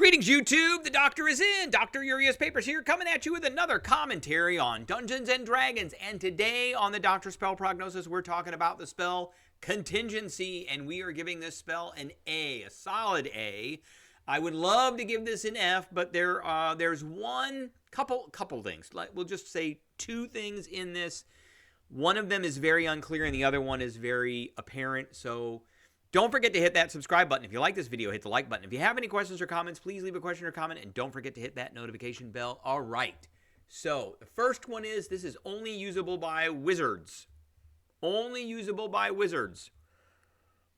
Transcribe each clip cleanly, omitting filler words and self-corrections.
Greetings, YouTube. The doctor is in. Dr. Urias Papers here, coming at you with another commentary on Dungeons and Dragons. And today on the Doctor Spell Prognosis, we're talking about the spell Contingency, and we are giving this spell an A, a solid A. I would love to give this an F, but there's one couple things. We'll just say two things in this. One of them is very unclear, and the other one is very apparent. So don't forget to hit that subscribe button. If you like this video, hit the like button. If you have any questions or comments, please leave a question or comment, and don't forget to hit that notification bell. All right. So the first one is, this is only usable by wizards. Only usable by wizards.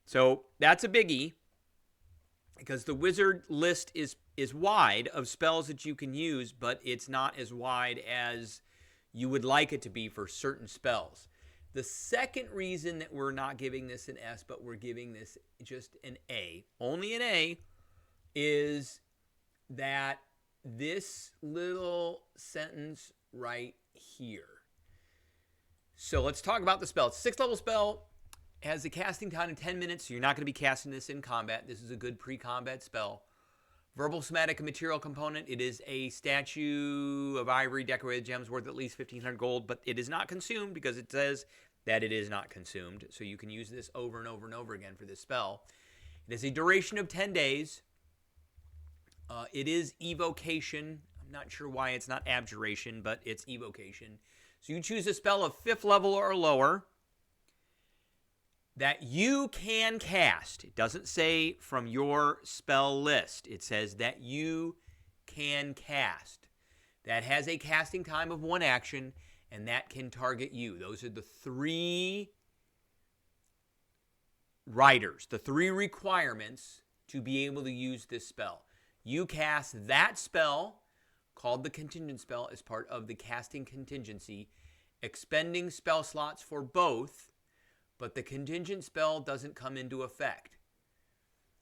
So that's a biggie, because the wizard list is wide of spells that you can use, but it's not as wide as you would like it to be for certain spells. The second reason that we're not giving this an S, but we're giving this just an A, only an A, is that this little sentence right here. So let's talk about the spell. It's a 6th level spell. It has a casting time of 10 minutes, so you're not going to be casting this in combat. This is a good pre-combat spell. Verbal, somatic, and material component. It is a statue of ivory decorated gems worth at least 1,500 gold, but it is not consumed because it says that it is not consumed. So you can use this over and over and over again for this spell. It has a duration of 10 days. It is evocation. I'm not sure why it's not abjuration, but it's evocation. So you choose a spell of 5th level or lower that you can cast. It doesn't say from your spell list. It says that you can cast. That has a casting time of 1 action, and that can target you. Those are the 3 riders, the 3 requirements to be able to use this spell. You cast that spell, called the contingent spell, as part of the casting contingency, expending spell slots for both, but the contingent spell doesn't come into effect.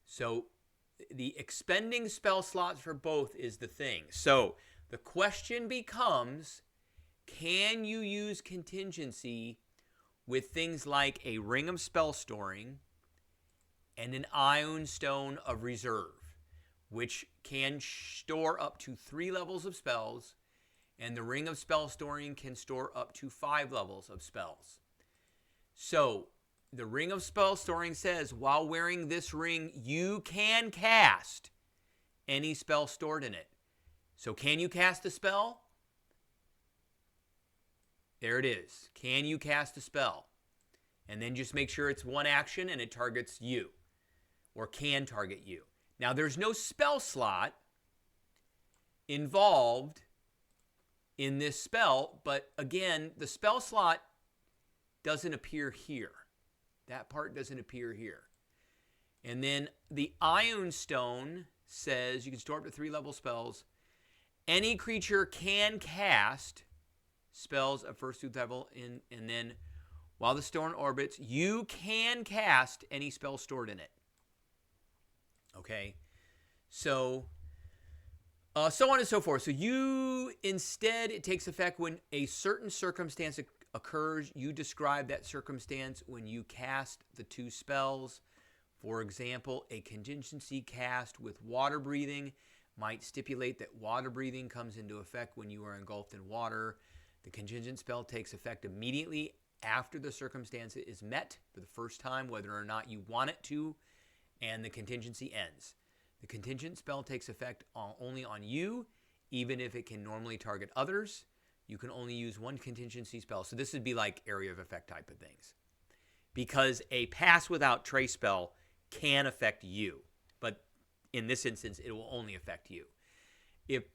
So the expending spell slots for both is the thing. So the question becomes, can you use contingency with things like a ring of spell storing and an ion stone of reserve, which can store up to 3 levels of spells, and the ring of spell storing can store up to 5 levels of spells. So the ring of spell storing says, while wearing this ring, you can cast any spell stored in it. So can you cast a spell? There it is. Can you cast a spell? And then just make sure it's 1 action and it targets you, or can target you. Now, there's no spell slot involved in this spell, but again, the spell slot doesn't appear here. That part doesn't appear here. And then the Ion Stone says you can store up to 3 level spells. Any creature can cast spells of 1st level, and then while the stone orbits, you can cast any spell stored in it. Okay? So on and so forth. So you, instead, it takes effect when a certain circumstance occurs. You describe that circumstance when you cast the 2 spells. For example, a contingency cast with water breathing might stipulate that water breathing comes into effect when you are engulfed in water. The contingent spell takes effect immediately after the circumstance is met for the first time, whether or not you want it to, and the contingency ends. The contingent spell takes effect only on you, even if it can normally target others. You can only use 1 contingency spell. So this would be like area of effect type of things, because a pass without trace spell can affect you, but in this instance, it will only affect you. If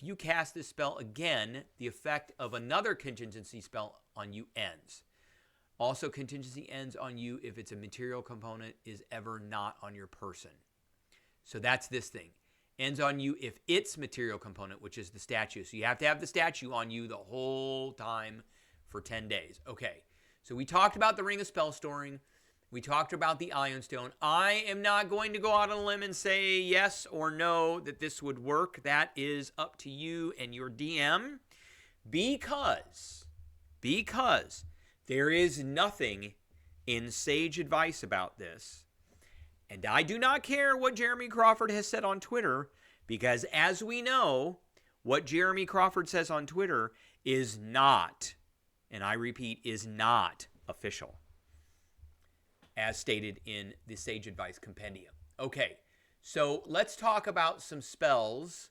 you cast this spell again, the effect of another contingency spell on you ends. Also, contingency ends on you if it's a material component is ever not on your person. So that's this thing. Ends on you if it's material component, which is the statue. So you have to have the statue on you the whole time for 10 days. Okay, so we talked about the ring of spell storing. We talked about the Ion Stone. I am not going to go out on a limb and say yes or no that this would work. That is up to you and your DM, because there is nothing in sage advice about this, And I do not care what Jeremy Crawford has said on Twitter, because as we know, what Jeremy Crawford says on Twitter is not, and I repeat, is not official, as stated in the Sage Advice Compendium. Okay, so let's talk about some spells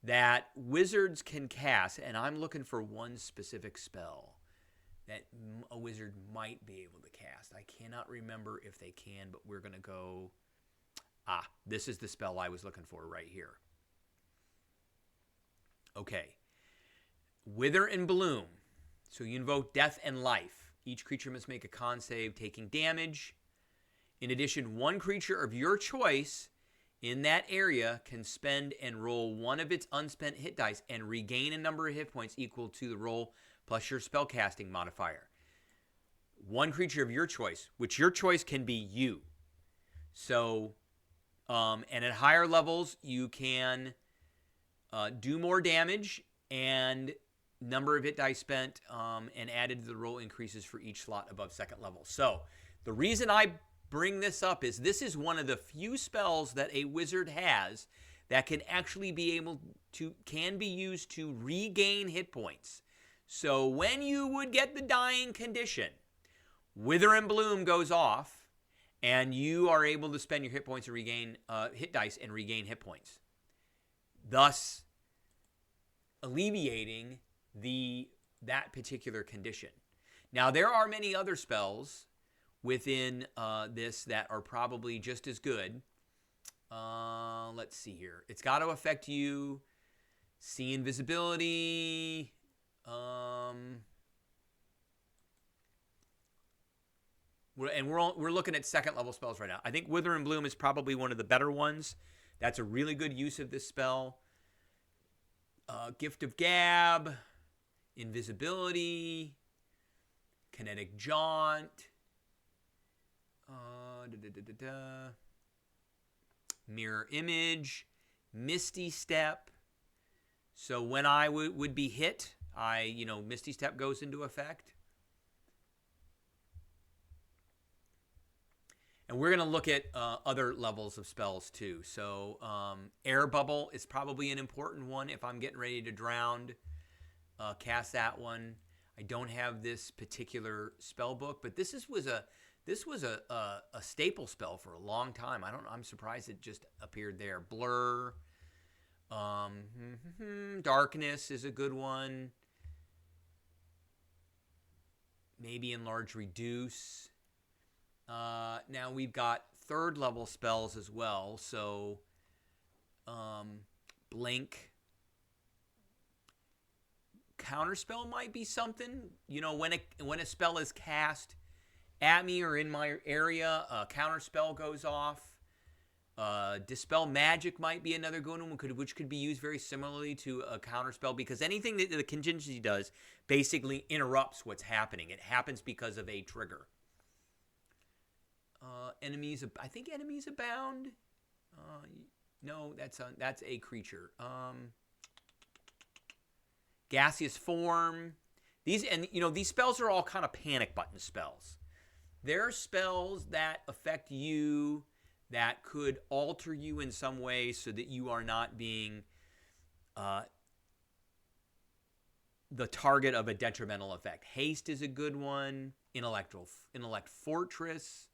that wizards can cast, and I'm looking for one specific spell that a wizard might be able to cast. I cannot remember if they can, but we're going to go... this is the spell I was looking for right here. Okay. Wither and Bloom. So you invoke Death and Life. Each creature must make a con save taking damage. In addition, one creature of your choice in that area can spend and roll one of its unspent hit dice and regain a number of hit points equal to the roll plus your spellcasting modifier. One creature of your choice, which your choice can be you. So, and at higher levels, you can do more damage, and number of hit dice spent and added to the roll increases for each slot above second level. So, the reason I bring this up is this is one of the few spells that a wizard has that can actually be used to regain hit points. So when you would get the dying condition, Wither and Bloom goes off, and you are able to spend your hit points and regain hit dice and regain hit points, thus alleviating that particular condition. Now there are many other spells within this that are probably just as good. Let's see here. It's got to affect you. See invisibility. We're looking at second level spells right now. I think Wither and Bloom is probably one of the better ones. That's a really good use of this spell. Gift of Gab, invisibility, kinetic jaunt. Mirror image, misty step. So when I would be hit, misty step goes into effect. And we're going to look at other levels of spells too. So air bubble is probably an important one. If I'm getting ready to drown, cast that one. I don't have this particular spell book, but this was a staple spell for a long time. I'm surprised it just appeared there. Blur. Darkness is a good one. Maybe enlarge, reduce. Now we've got third level spells as well. So blink. Counterspell might be something. When a spell is cast at me or in my area, a counterspell goes off. Dispel Magic might be another good one, which could be used very similarly to a counterspell, because anything that the contingency does basically interrupts what's happening. It happens because of a trigger. I think enemies abound. No, that's a creature. Gaseous form. These spells are all kind of panic button spells. There are spells that affect you that could alter you in some way so that you are not being the target of a detrimental effect. Haste is a good one. Intellect Fortress.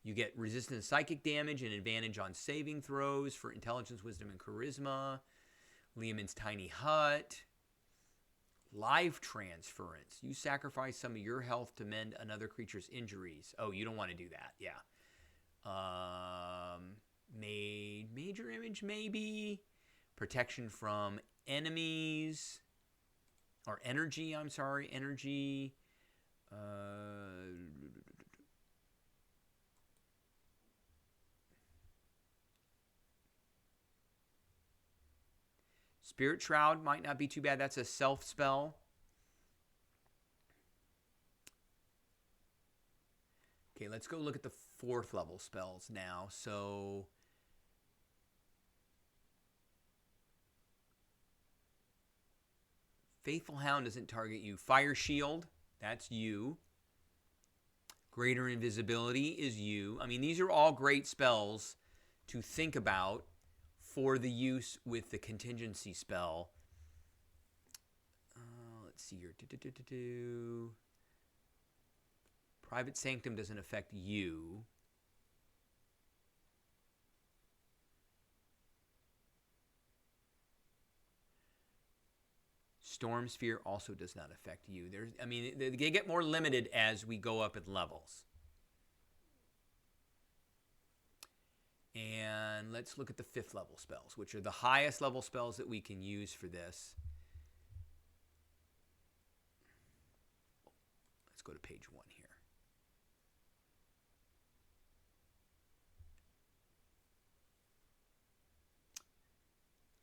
You get resistant psychic damage and advantage on saving throws for intelligence, wisdom, and charisma. Lehman's Tiny Hut. Life Transference. You sacrifice some of your health to mend another creature's injuries. Oh, you don't want to do that. Yeah. Major Image, maybe. Protection from enemies. Or energy, I'm sorry. Energy. Spirit Shroud might not be too bad. That's a self spell. Okay, let's go look at the fourth level spells now. So Faithful Hound doesn't target you. Fire Shield, that's you. Greater invisibility is you. I mean, these are all great spells to think about for the use with the contingency spell. Let's see here. Private Sanctum doesn't affect you. Storm Sphere also does not affect you. They get more limited as we go up in levels. And let's look at the 5th level spells, which are the highest level spells that we can use for this. Let's go to page 1 here.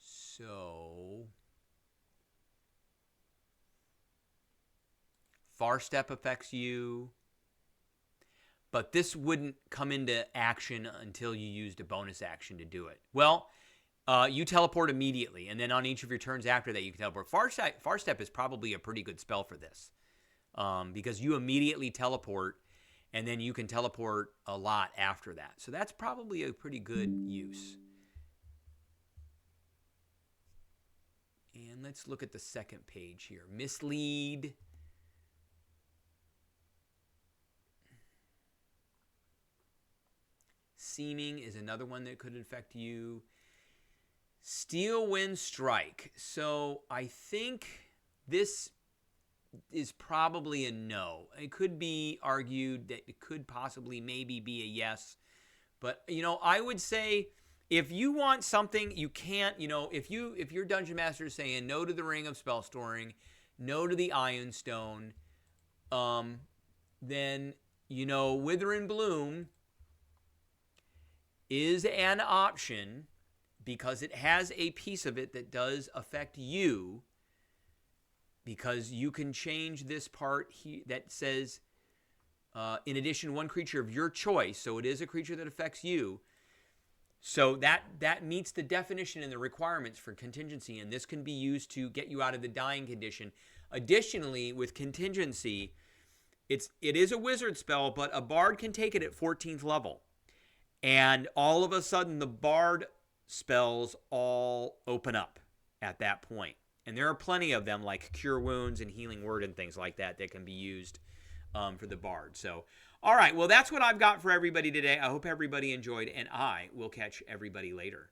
So, Far Step affects you, but this wouldn't come into action until you used a bonus action to do it. Well, you teleport immediately, and then on each of your turns after that, you can teleport. Far Step is probably a pretty good spell for this, because you immediately teleport, and then you can teleport a lot after that. So that's probably a pretty good use. And let's look at the second page here. Mislead. Seeming is another one that could affect you. Steel Wind Strike. So I think this is probably a no. It could be argued that it could possibly maybe be a yes. But, I would say if you want something, you can't, if your Dungeon Master is saying no to the Ring of Spell Storing, no to the Iron Stone, then, Wither and Bloom is an option because it has a piece of it that does affect you, because you can change this part that says, in addition, one creature of your choice, so it is a creature that affects you. So that meets the definition and the requirements for contingency, and this can be used to get you out of the dying condition. Additionally, with contingency, it is a wizard spell, but a bard can take it at 14th level. And all of a sudden, the bard spells all open up at that point. And there are plenty of them, like Cure Wounds and Healing Word and things like that can be used for the bard. So, all right, well, that's what I've got for everybody today. I hope everybody enjoyed, and I will catch everybody later.